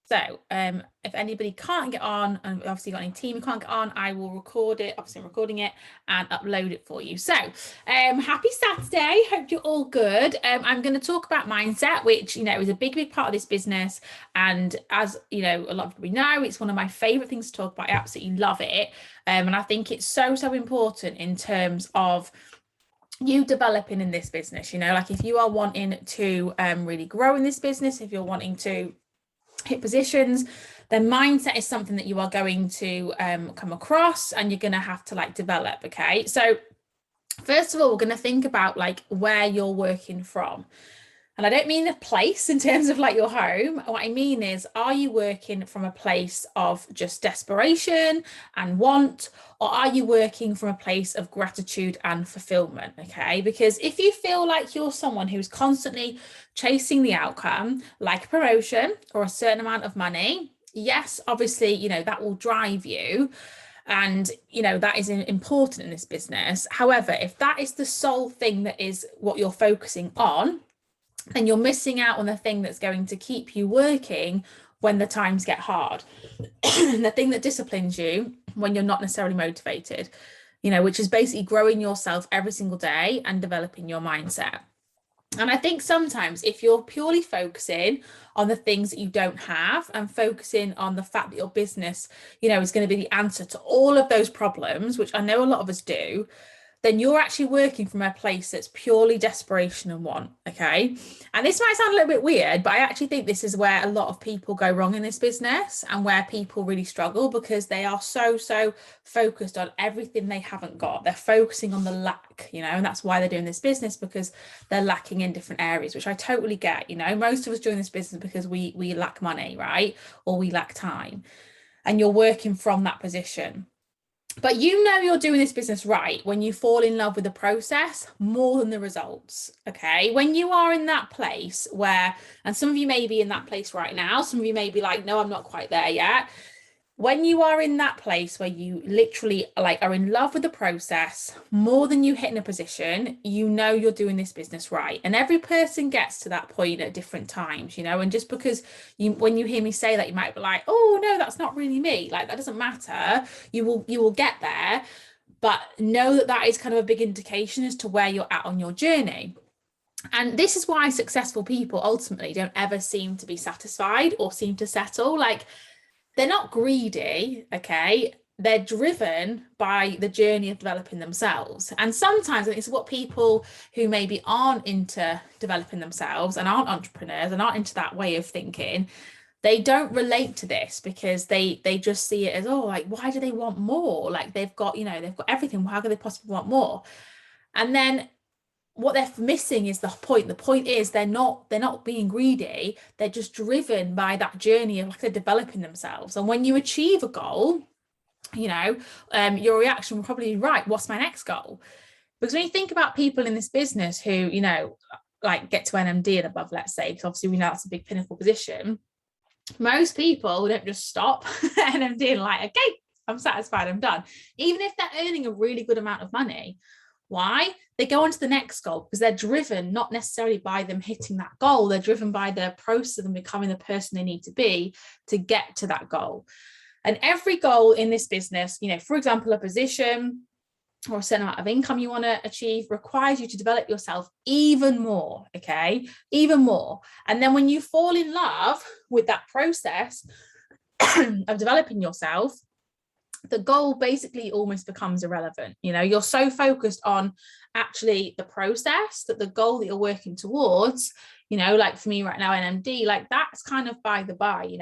So if anybody can't get on, and obviously got any team who can't get on, I will record it. Obviously, I'm recording it and upload it for you. So happy Saturday. Hope you're all good. I'm going to talk about mindset, which, is a big part of this business. And as a lot of people know, it's one of my favorite things to talk about. I absolutely love it. And I think it's so important in terms of you developing in this business. Like if you are wanting to really grow in this business, if you're wanting to hit positions, then mindset is something that you are going to come across, and you're going to have to develop. Okay, so first of all, we're going to think about where you're working from. And I don't mean a place in terms of your home. What I mean is, are you working from a place of just desperation and want, or are you working from a place of gratitude and fulfillment? Okay, because if you feel like you're someone who's constantly chasing the outcome, like a promotion or a certain amount of money, yes, obviously, that will drive you. And, that is important in this business. However, if that is the sole thing that is what you're focusing on, then you're missing out on the thing that's going to keep you working when the times get hard. The thing that disciplines you when you're not necessarily motivated, which is basically growing yourself every single day and developing your mindset. And I think sometimes if you're purely focusing on the things that you don't have and focusing on the fact that your business, is going to be the answer to all of those problems, which I know a lot of us do, then you're actually working from a place that's purely desperation and want. Okay. And this might sound a little bit weird, but I actually think this is where a lot of people go wrong in this business, and where people really struggle, because they are so focused on everything they haven't got. They're focusing on the lack, and that's why they're doing this business, because they're lacking in different areas, which I totally get. Most of us doing this business because we lack money, right? Or we lack time, and you're working from that position. But you're doing this business right when you fall in love with the process more than the results. Okay. When you are in that place where, and some of you may be in that place right now, some of you may be like, no, I'm not quite there yet. When you are in that place where you literally are in love with the process more than you hitting a position, you're doing this business right. And every person gets to that point at different times, and just because when you hear me say that, you might be like, oh no, that's not really me. That doesn't matter. You will get there, but know that is kind of a big indication as to where you're at on your journey. And this is why successful people ultimately don't ever seem to be satisfied or seem to settle. They're not greedy, okay? They're driven by the journey of developing themselves. And sometimes it's what people who maybe aren't into developing themselves and aren't entrepreneurs and aren't into that way of thinking, they don't relate to this, because they just see it as, why do they want more? They've got everything. How could they possibly want more? And then what they're missing is the point. The point is they're not being greedy. They're just driven by that journey of developing themselves. And when you achieve a goal, your reaction will probably be, right, what's my next goal? Because when you think about people in this business who, get to NMD and above, let's say, because obviously we know that's a big pinnacle position, most people don't just stop at NMD and okay, I'm satisfied, I'm done. Even if they're earning a really good amount of money. Why? They go on to the next goal because they're driven not necessarily by them hitting that goal. They're driven by the process of them becoming the person they need to be to get to that goal. And every goal in this business, for example, a position or a certain amount of income you want to achieve, requires you to develop yourself even more, okay? Even more. And then when you fall in love with that process of developing yourself, the goal basically almost becomes irrelevant. You're so focused on actually the process that the goal that you're working towards, for me right now, NMD, that's kind of by the by.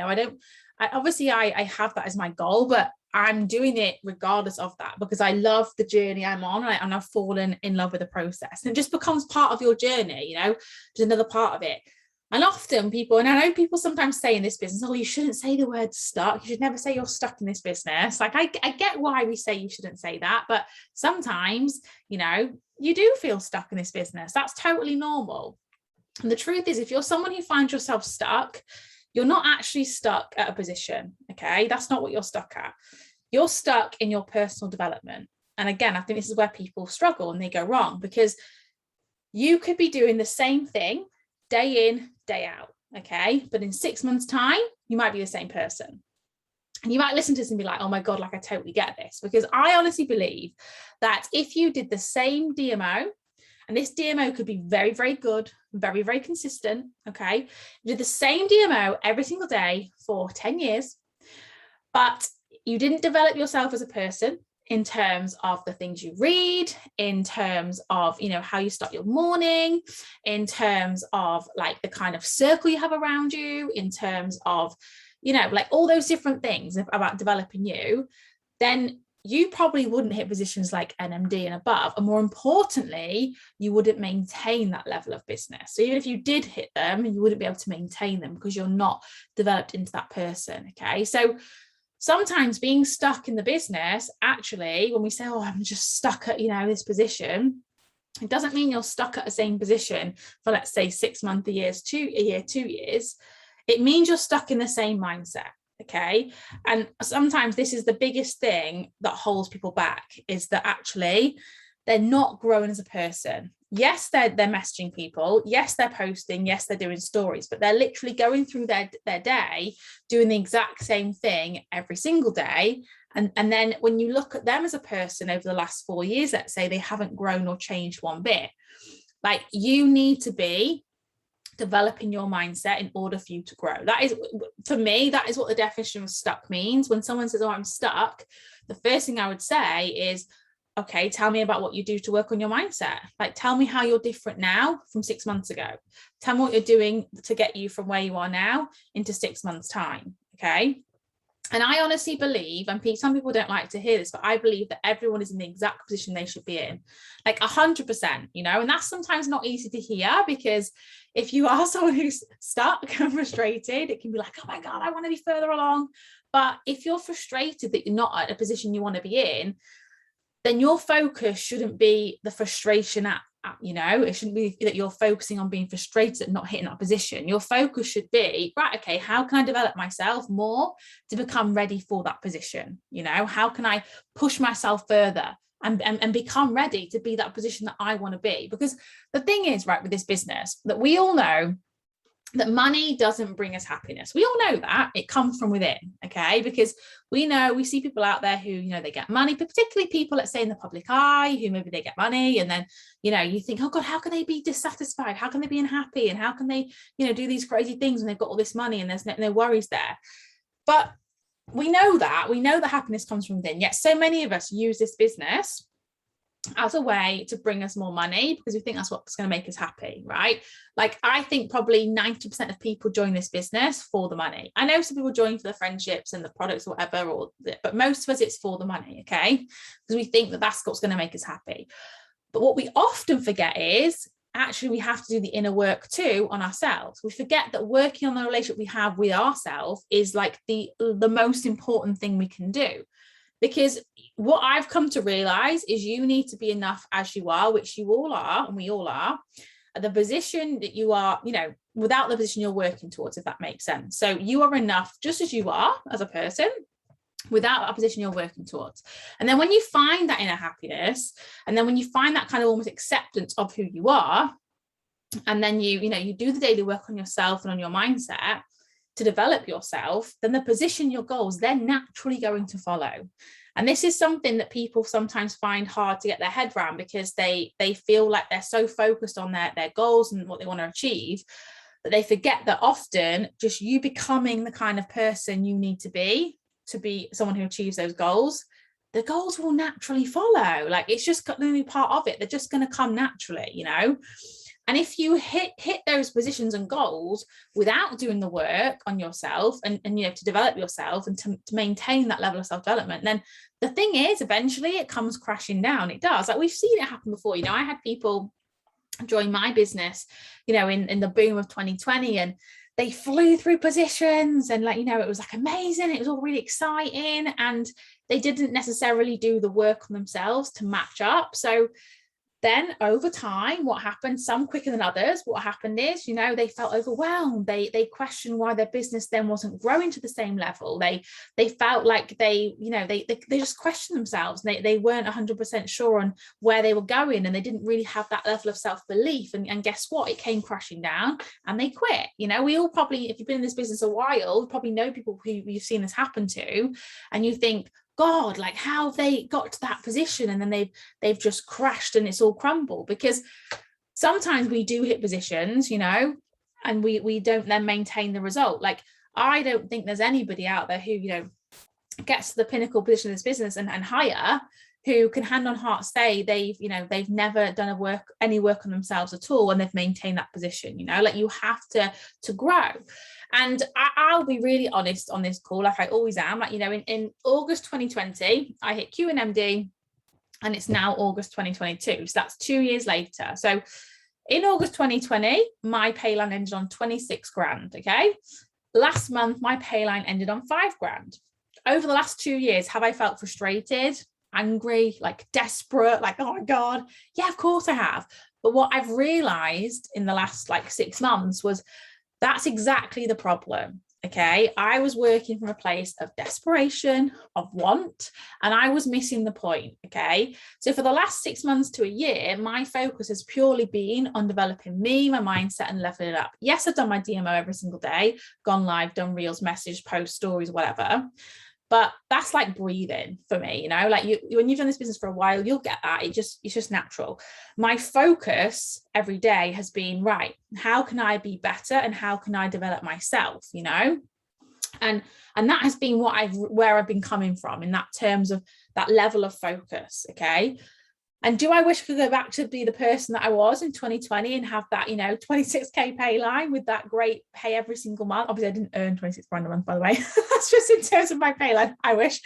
I have that as my goal, but I'm doing it regardless of that, because I love the journey I'm on, and I've fallen in love with the process. And it just becomes part of your journey, just another part of it. And often people, and I know people sometimes say in this business, oh, you shouldn't say the word stuck. You should never say you're stuck in this business. I get why we say you shouldn't say that. But sometimes, you do feel stuck in this business. That's totally normal. And the truth is, if you're someone who finds yourself stuck, you're not actually stuck at a position. Okay. That's not what you're stuck at. You're stuck in your personal development. And again, I think this is where people struggle and they go wrong, because you could be doing the same thing day in, day out. okay? But in 6 months' time, you might be the same person. And you might listen to this and be like, oh my God, like I totally get this. Because I honestly believe that if you did the same DMO, and this DMO could be very, very good, very, very consistent, okay? You did the same DMO every single day for 10 years, but you didn't develop yourself as a person in terms of the things you read, in terms of, you know, how you start your morning, in terms of like the kind of circle you have around you, in terms of, you know, like all those different things about developing you, then you probably wouldn't hit positions like NMD and above. And more importantly, you wouldn't maintain that level of business. So even if you did hit them, you wouldn't be able to maintain them because you're not developed into that person. Okay. So sometimes being stuck in the business, actually, when we say, oh, I'm just stuck at, you know, this position, it doesn't mean you're stuck at the same position for, let's say, 6 months, a year, 2 years. It means you're stuck in the same mindset. Okay. And sometimes this is the biggest thing that holds people back, is that actually they're not growing as a person. Yes, they're messaging people. Yes, they're posting. Yes, they're doing stories, but they're literally going through their day, doing the exact same thing every single day. And then when you look at them as a person over the last 4 years, let's say, they haven't grown or changed one bit. Like, you need to be developing your mindset in order for you to grow. That is, for me, that is what the definition of stuck means. When someone says, oh, I'm stuck, the first thing I would say is, okay, tell me about what you do to work on your mindset. Like, tell me how you're different now from 6 months ago. Tell me what you're doing to get you from where you are now into 6 months' time. Okay. And I honestly believe, and some people don't like to hear this, but I believe that everyone is in the exact position they should be in, like 100%, you know, and that's sometimes not easy to hear, because if you are someone who's stuck and frustrated, it can be like, oh my God, I want to be further along. But if you're frustrated that you're not at a position you want to be in, then your focus shouldn't be the frustration at, you know, it shouldn't be that you're focusing on being frustrated at not hitting that position. Your focus should be, right, okay, how can I develop myself more to become ready for that position? You know, how can I push myself further and become ready to be that position that I want to be? Because the thing is, right, with this business, that we all know that money doesn't bring us happiness. We all know that it comes from within, okay? Because we see people out there who, you know, they get money, but particularly people, let's say, in the public eye, who maybe they get money, and then, you know, you think, oh God, how can they be dissatisfied? How can they be unhappy? And how can they, you know, do these crazy things when they've got all this money and there's no worries there? But we know that happiness comes from within. Yet so many of us use this business as a way to bring us more money because we think that's what's going to make us happy, right? Like, I think probably 90% of people join this business for the money. I know some people join for the friendships and the products or whatever, but most of us, it's for the money, okay? Because we think that that's what's going to make us happy. But what we often forget is actually we have to do the inner work too on ourselves. We forget that working on the relationship we have with ourselves is like the most important thing we can do. Because what I've come to realize is you need to be enough as you are, which you all are, and we all are, at the position that you are, you know, without the position you're working towards, if that makes sense. So you are enough just as you are as a person, without a position you're working towards. And then when you find that inner happiness, and then when you find that kind of almost acceptance of who you are, and then you do the daily work on yourself and on your mindset to develop yourself, then the position, your goals, they're naturally going to follow. And this is something that people sometimes find hard to get their head around, because they feel like they're so focused on their goals and what they want to achieve that they forget that often just you becoming the kind of person you need to be someone who achieves those goals, the goals will naturally follow. Like, it's just going to be part of it. They're just going to come naturally, you know. And if you hit those positions and goals without doing the work on yourself and you know, to develop yourself and to maintain that level of self-development, then the thing is, eventually it comes crashing down. It does. Like, we've seen it happen before. You know, I had people join my business, you know, in the boom of 2020, and they flew through positions, and like, you know, it was like amazing. It was all really exciting, and they didn't necessarily do the work on themselves to match up. So Then over time, what happened, some quicker than others, what happened is, they felt overwhelmed. They questioned why their business then wasn't growing to the same level. They felt like they just questioned themselves. They weren't 100% sure on where they were going, and they didn't really have that level of self-belief. And guess what? It came crashing down and they quit. We all probably, if you've been in this business a while, probably know people who you've seen this happen to, and you think, God, like, how have they got to that position? And then they've just crashed and it's all crumbled. Because sometimes we do hit positions, and we don't then maintain the result. Like, I don't think there's anybody out there who, gets to the pinnacle position of this business and higher, who can hand on heart say they've never done any work on themselves at all, and they've maintained that position. Like, you have to grow. And I'll be really honest on this call, like I always am. Like, in August 2020, I hit QNMD, and it's now August 2022. So that's 2 years later. So in August 2020, my pay line ended on 26 grand. Okay. Last month, my pay line ended on 5 grand. Over the last 2 years, have I felt frustrated, angry, like desperate, like, oh my God? Yeah, of course I have. But what I've realized in the last 6 months was that's exactly the problem. Okay. I was working from a place of desperation, of want, and I was missing the point. Okay. So for the last 6 months to a year, my focus has purely been on developing me, my mindset, and leveling it up. Yes, I've done my DMO every single day, gone live, done reels, message, post, stories, whatever. But that's like breathing for me, like when you've done this business for a while, you'll get that. It's just natural. My focus every day has been, right, how can I be better and how can I develop myself, and that has been where I've been coming from in that terms of that level of focus. Okay. And do I wish I could go back to be the person that I was in 2020 and have that, 26K pay line with that great pay every single month? Obviously, I didn't earn 26 grand a month, by the way. That's just in terms of my pay line. I wish.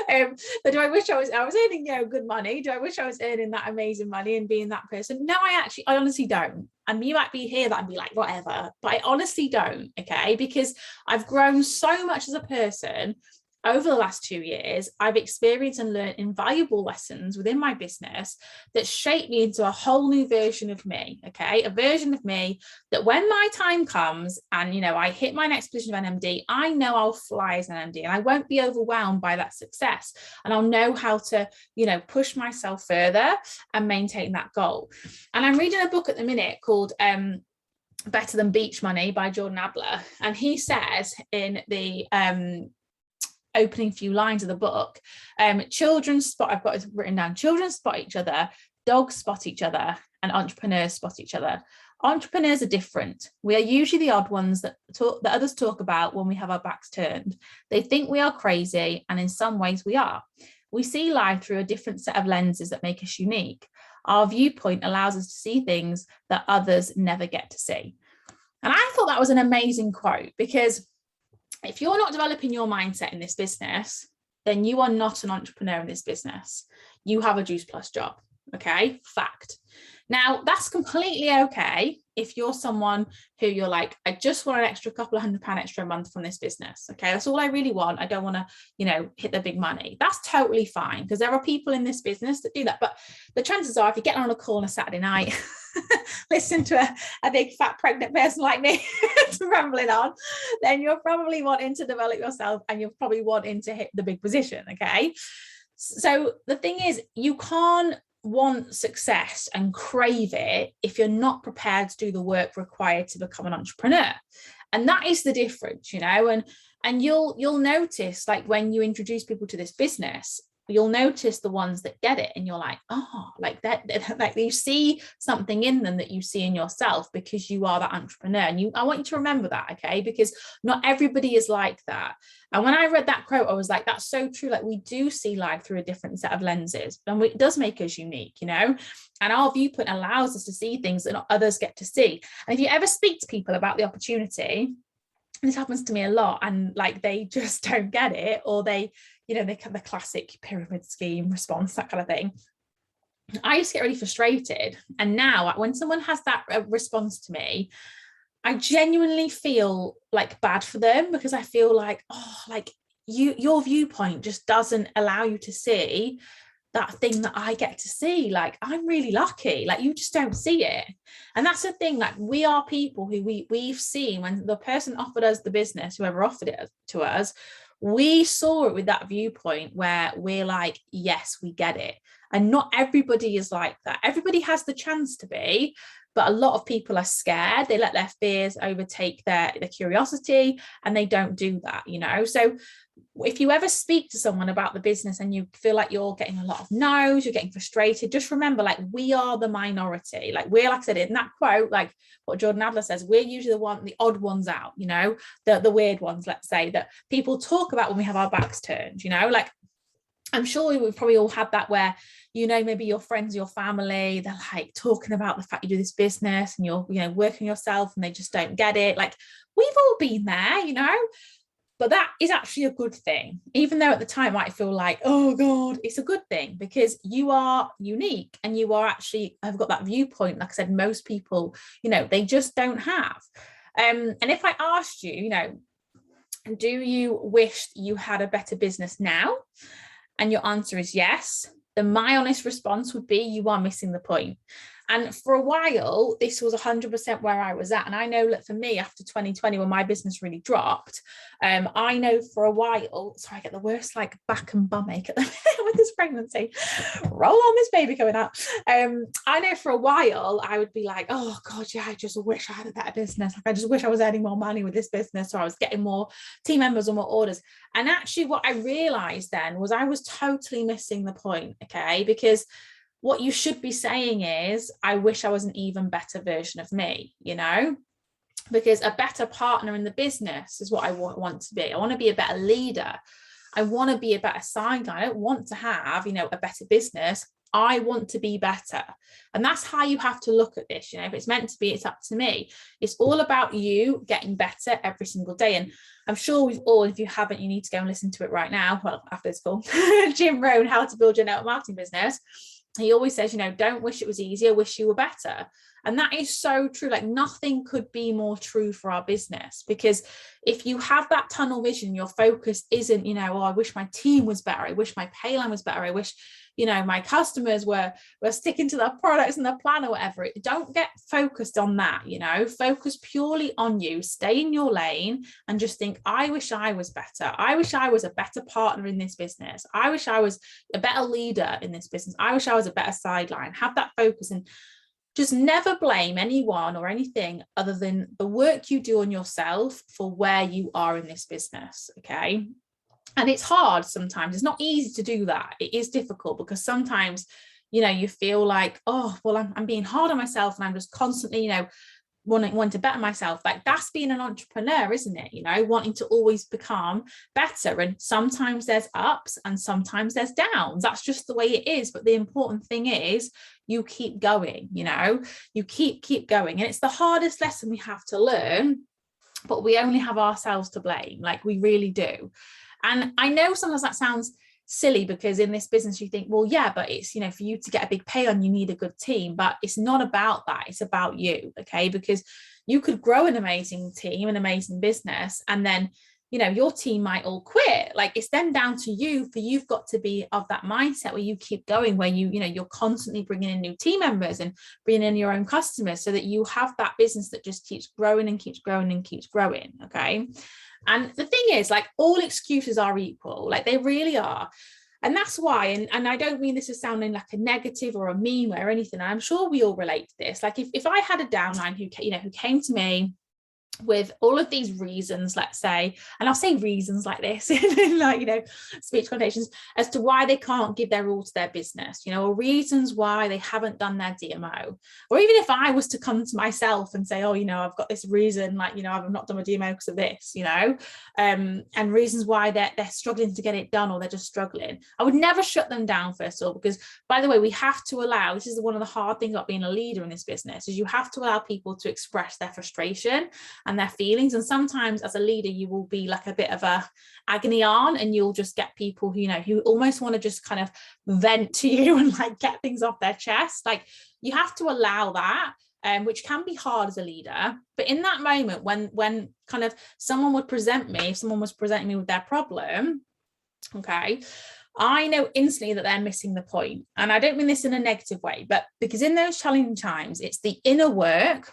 But do I wish I was earning, good money? Do I wish I was earning that amazing money and being that person? No, I honestly don't. And you might be here that and be like, whatever. But I honestly don't. Okay. Because I've grown so much as a person. Over the last 2 years, I've experienced and learned invaluable lessons within my business that shaped me into a whole new version of me, okay? A version of me that when my time comes and, I hit my next position of NMD, I know I'll fly as an NMD and I won't be overwhelmed by that success. And I'll know how to, push myself further and maintain that goal. And I'm reading a book at the minute called Better Than Beach Money by Jordan Adler. And he says in the opening few lines of the book, children spot, I've got it written down, children spot each other, dogs spot each other, and entrepreneurs spot each other. Entrepreneurs are different. We are usually the odd ones that others talk about when we have our backs turned. They think we are crazy, and in some ways we are. We see life through a different set of lenses that make us unique. Our viewpoint allows us to see things that others never get to see. And I thought that was an amazing quote, because if you're not developing your mindset in this business, then you are not an entrepreneur in this business. You have a Juice Plus job. Okay, fact. Now, that's completely okay if you're someone who you're like, I just want an extra couple of £100 extra a month from this business. Okay, that's all I really want. I don't want to, hit the big money. That's totally fine, because there are people in this business that do that. But the chances are, if you get on a call on a Saturday night, listen to a big fat pregnant person like me rambling on, then you're probably wanting to develop yourself and you're probably wanting to hit the big position. Okay, so the thing is, you can't want success and crave it if you're not prepared to do the work required to become an entrepreneur. And that is the difference, and you'll notice, like, when you introduce people to this business, you'll notice the ones that get it and you're like, oh, like that, like you see something in them that you see in yourself because you are that entrepreneur. And I want you to remember that, okay? Because not everybody is like that. And when I read that quote, I was like, that's so true. Like, we do see life through a different set of lenses, and it does make us unique, and our viewpoint allows us to see things that not others get to see. And if you ever speak to people about the opportunity, this happens to me a lot, and like, they just don't get it, or they kind of the classic pyramid scheme response, that kind of thing. I used to get really frustrated. And now when someone has that response to me, I genuinely feel like bad for them, because I feel like, oh, like your viewpoint just doesn't allow you to see that thing that I get to see. Like, I'm really lucky. Like, you just don't see it. And that's the thing, like, we are people who we've seen when the person offered us the business, whoever offered it to us, we saw it with that viewpoint where we're like, yes, we get it. And not everybody is like that. Everybody has the chance to be, but a lot of people are scared. They let their fears overtake their curiosity, and they don't do that, you know? So if you ever speak to someone about the business and you feel like you're getting a lot of no's, you're getting frustrated, just remember, like, we are the minority. Like, we're, like I said in that quote, like what Jordan Adler says, we're usually the odd ones out, you know, the weird ones, let's say, that people talk about when we have our backs turned, you know. Like, I'm sure we've probably all had that where, you know, maybe your friends, your family, they're like talking about the fact you do this business and you're, you know, working yourself, and they just don't get it. Like, we've all been there, you know. But that is actually a good thing, even though at the time it might feel like, oh God, it's a good thing, because you are unique and you are actually, I've got that viewpoint, like I said, most people, you know, they just don't have. And if I asked you, you know, do you wish you had a better business now? And your answer is yes, then my honest response would be, you are missing the point. And for a while, this was 100% where I was at. And I know that for me, after 2020, when my business really dropped, I know for a while, sorry, I get the worst like back and bum ache at the minute with this pregnancy. Roll on, this baby coming out. I know for a while, I would be like, oh God, yeah, I just wish I had a better business. Like, I just wish I was earning more money with this business, or I was getting more team members or more orders. And actually what I realized then was I was totally missing the point, okay? Because what you should be saying is, I wish I was an even better version of me, you know, because a better partner in the business is what I want to be. I want to be a better leader. I want to be a better sideline. I don't want to have, you know, a better business. I want to be better. And that's how you have to look at this. You know, if it's meant to be, it's up to me. It's all about you getting better every single day. And I'm sure we've all, if you haven't, you need to go and listen to it right now. Well, after this call, Jim Rohn, How to Build Your Network Marketing Business. He always says, you know, don't wish it was easier, wish you were better. And that is so true. Like, nothing could be more true for our business, because if you have that tunnel vision, your focus isn't, you know, oh, I wish my team was better. I wish my pay line was better. I wish, you know, my customers were sticking to their products and their plan or whatever. Don't get focused on that, you know, focus purely on you, stay in your lane, and just think, I wish I was better. I wish I was a better partner in this business. I wish I was a better leader in this business. I wish I was a better sideline. Have that focus, and just never blame anyone or anything other than the work you do on yourself for where you are in this business, okay? And it's hard sometimes. It's not easy to do that. It is difficult, because sometimes, you know, you feel like, oh, well, I'm being hard on myself, and I'm just constantly, you know, wanting to better myself. Like, that's being an entrepreneur, isn't it? You know, wanting to always become better. And sometimes there's ups and sometimes there's downs. That's just the way it is. But the important thing is you keep going, you know, you keep going. And it's the hardest lesson we have to learn, but we only have ourselves to blame. Like, we really do. And I know sometimes that sounds silly, because in this business you think, well, yeah, but it's, you know, for you to get a big pay on, you need a good team. But it's not about that. It's about you, okay? Because you could grow an amazing team, an amazing business, and then, you know, your team might all quit. Like, it's then down to you, for you've got to be of that mindset where you keep going, where you know, you're constantly bringing in new team members and bringing in your own customers, so that you have that business that just keeps growing and keeps growing and keeps growing, okay? And the thing is, like, all excuses are equal, like, they really are. And that's why, and I don't mean this as sounding like a negative or a meme or anything. I'm sure we all relate to this. Like, if I had a downline who came to me with all of these reasons, let's say, and I'll say reasons like this in like, you know, speech connotations, as to why they can't give their all to their business, you know, or reasons why they haven't done their DMO. Or even if I was to come to myself and say, oh, you know, I've got this reason, like, you know, I've not done my DMO because of this, you know, and reasons why they're struggling to get it done, or they're just struggling, I would never shut them down, first of all, because, by the way, we have to allow, this is one of the hard things about being a leader in this business, is you have to allow people to express their frustration and their feelings. And sometimes as a leader, you will be like a bit of a agony aunt, and you'll just get people who, you know, who almost want to just kind of vent to you and like get things off their chest. Like, you have to allow that, which can be hard as a leader. But in that moment, when kind of someone would present me, if someone was presenting me with their problem, okay, I know instantly that they're missing the point. And I don't mean this in a negative way, but because in those challenging times, it's the inner work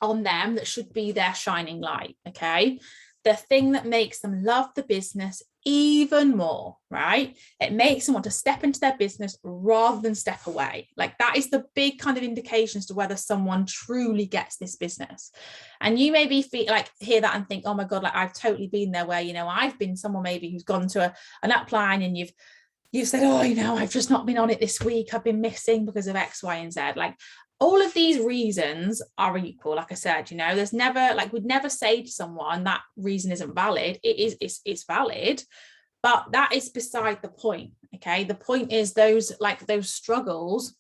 on them that should be their shining light. Okay. The thing that makes them love the business even more, right? It makes them want to step into their business rather than step away. Like that is the big kind of indication as to whether someone truly gets this business. And you maybe feel like hear that and think, oh my God, like I've totally been there where, I've been someone maybe who's gone to an upline and you've said, oh, I've just not been on it this week. I've been missing because of X, Y, and Z. Like all of these reasons are equal. Like I said, there's never, like we'd never say to someone that reason isn't valid. It's valid, but that is beside the point. Okay. The point is those struggles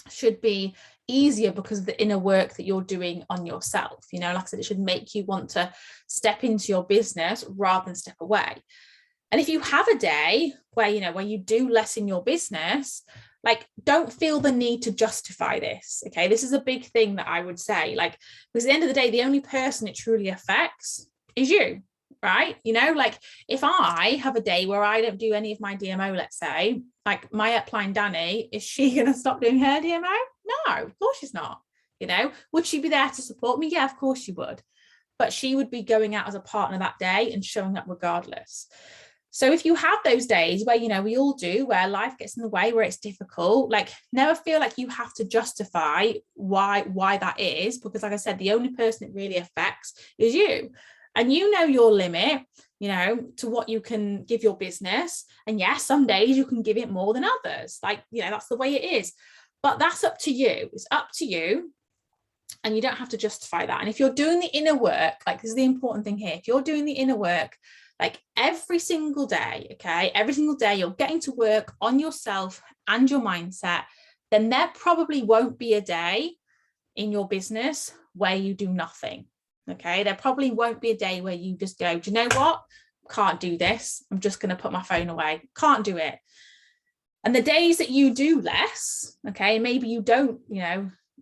should be easier because of the inner work that you're doing on yourself. Like I said, it should make you want to step into your business rather than step away. And if you have a day where, where you do less in your business, like, don't feel the need to justify this. Okay. This is a big thing that I would say, like, because at the end of the day, the only person it truly affects is you, right? Like if I have a day where I don't do any of my DMO, let's say, like my upline Danny, is she going to stop doing her DMO? No, of course she's not. Would she be there to support me? Yeah, of course she would. But she would be going out as a partner that day and showing up regardless. So if you have those days where, we all do, where life gets in the way, where it's difficult, like never feel like you have to justify why that is, because like I said, the only person it really affects is you. And your limit, to what you can give your business. And yes, some days you can give it more than others. Like, that's the way it is. But that's up to you. It's up to you. And you don't have to justify that. And if you're doing the inner work, like this is the important thing here, if you're doing the inner work, like every single day, okay, every single day you're getting to work on yourself and your mindset, then there probably won't be a day in your business where you do nothing. Okay, there probably won't be a day where you just go, do you know what? Can't do this. I'm just going to put my phone away. Can't do it. And the days that you do less, okay, maybe you don't,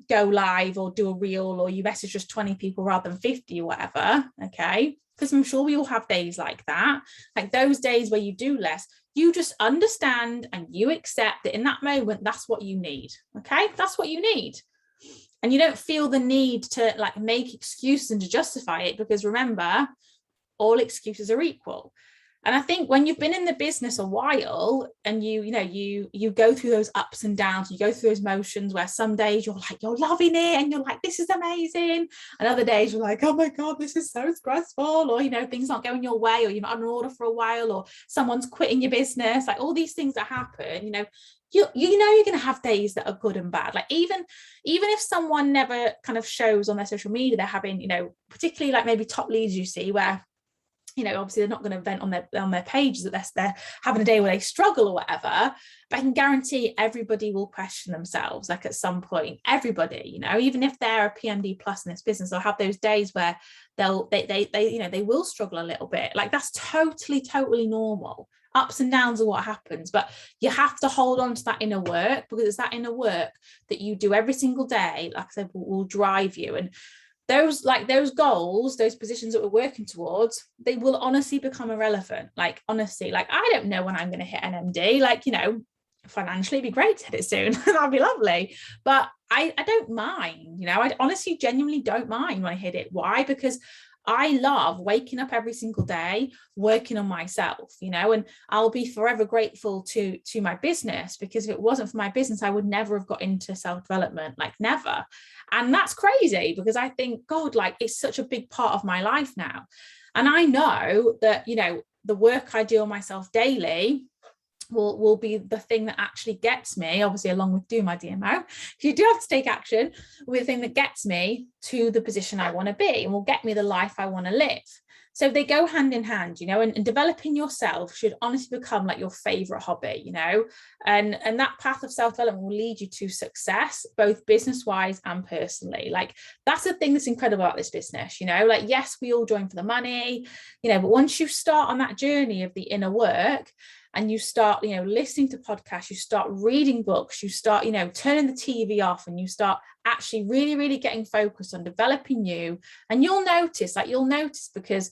go live or do a reel, or you message just 20 people rather than 50 or whatever, okay, because I'm sure we all have days like that. Like those days where you do less, you just understand and you accept that in that moment, that's what you need. Okay, that's what you need. And you don't feel the need to like make excuses and to justify it, because remember, all excuses are equal. And I think when you've been in the business a while and you go through those ups and downs, you go through those motions where some days you're like, you're loving it and you're like, this is amazing. And other days you're like, oh my God, this is so stressful. Or, things aren't going your way, or you're not on an order for a while, or someone's quitting your business, like all these things that happen, you're going to have days that are good and bad. Like even if someone never kind of shows on their social media, they're having, particularly like maybe top leads you see where, obviously they're not going to vent on their pages that they're having a day where they struggle or whatever, but I can guarantee everybody will question themselves, like at some point, everybody, even if they're a PMD plus in this business, they'll have those days where they will struggle a little bit. Like that's totally normal. Ups and downs are what happens, but you have to hold on to that inner work, because it's that inner work that you do every single day, like I said, will drive you. And those goals, those positions that we're working towards, they will honestly become irrelevant. Like honestly, like I don't know when I'm going to hit an MD, like, financially it'd be great to hit it soon. That'd be lovely. But I don't mind, I honestly genuinely don't mind when I hit it. Why? Because I love waking up every single day, working on myself, and I'll be forever grateful to my business, because if it wasn't for my business, I would never have got into self-development, like never. And that's crazy, because I think, God, like it's such a big part of my life now. And I know that, the work I do on myself daily will be the thing that actually gets me, obviously along with doing my DMO, you do have to take action, with the thing that gets me to the position I want to be and will get me the life I want to live. So they go hand in hand, and developing yourself should honestly become like your favorite hobby, and that path of self-development will lead you to success, both business-wise and personally. Like that's the thing that's incredible about this business, like, yes, we all join for the money, but once you start on that journey of the inner work, and you start, listening to podcasts, you start reading books, you start, turning the TV off, and you start actually really, really getting focused on developing you. And you'll notice because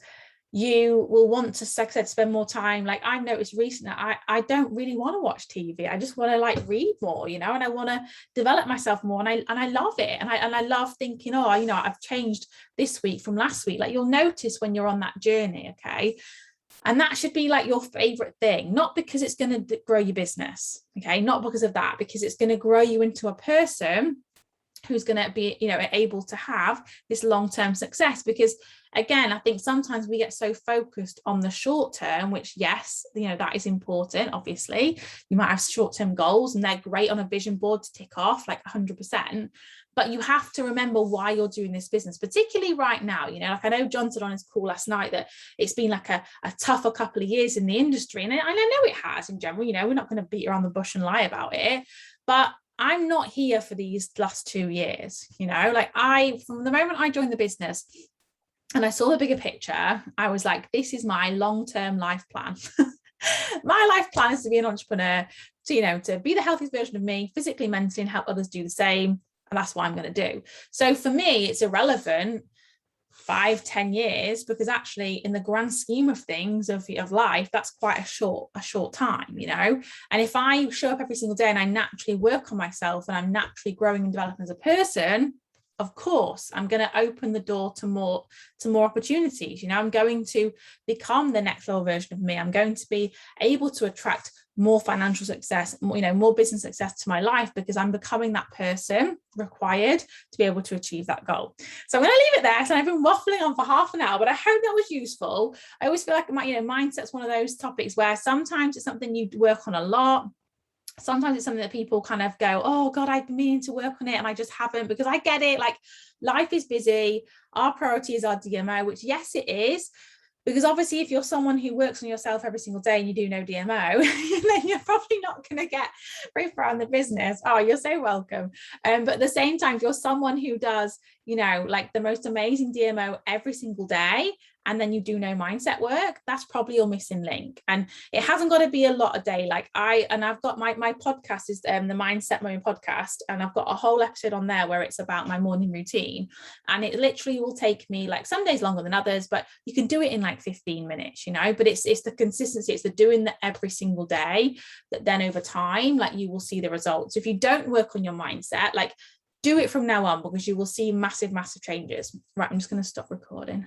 you will want to, like I said, spend more time. Like I've noticed recently, I don't really want to watch TV. I just want to like read more, and I want to develop myself more. And I love it. And I love thinking, oh, I've changed this week from last week. Like you'll notice when you're on that journey, okay? And that should be like your favorite thing, not because it's going to grow your business, okay? Not because of that, because it's going to grow you into a person who's going to be, able to have this long-term success. Because again, I think sometimes we get so focused on the short term, which yes, that is important. Obviously, you might have short-term goals and they're great on a vision board to tick off like 100%. But you have to remember why you're doing this business, particularly right now. Like I know John said on his call last night that it's been like a tougher couple of years in the industry. And I know it has in general, we're not going to beat around the bush and lie about it. But I'm not here for these last 2 years, like from the moment I joined the business and I saw the bigger picture, I was like, this is my long-term life plan. My life plan is to be an entrepreneur, to be the healthiest version of me, physically, mentally, and help others do the same. And that's what I'm going to do. So for me, it's irrelevant 5-10 years, because actually in the grand scheme of things of life, that's quite a short time, and if I show up every single day and I naturally work on myself and I'm naturally growing and developing as a person, of course I'm going to open the door to more opportunities. I'm going to become the next level version of me. I'm going to be able to attract more financial success, more business success to my life, because I'm becoming that person required to be able to achieve that goal. So I'm going to leave it there. So I've been waffling on for half an hour, but I hope that was useful. I always feel like mindset's one of those topics where sometimes it's something you work on a lot. Sometimes it's something that people kind of go, oh God, I've been meaning to work on it and I just haven't, because I get it. Like life is busy. Our priority is our DMO, which yes, it is. Because obviously, if you're someone who works on yourself every single day and you do no DMO, then you're probably not going to get very far in the business. Oh, you're so welcome. But at the same time, if you're someone who does, like the most amazing DMO every single day, and then you do no mindset work, that's probably your missing link. And it hasn't got to be a lot a day. Like I've got my podcast is the Mindset Moment podcast, and I've got a whole episode on there where it's about my morning routine, and it literally will take me like some days longer than others, but you can do it in like 15 minutes, but it's the consistency, it's the doing that every single day, that then over time, like you will see the results. If you don't work on your mindset, like do it from now on, because you will see massive changes. Right, I'm just going to stop recording.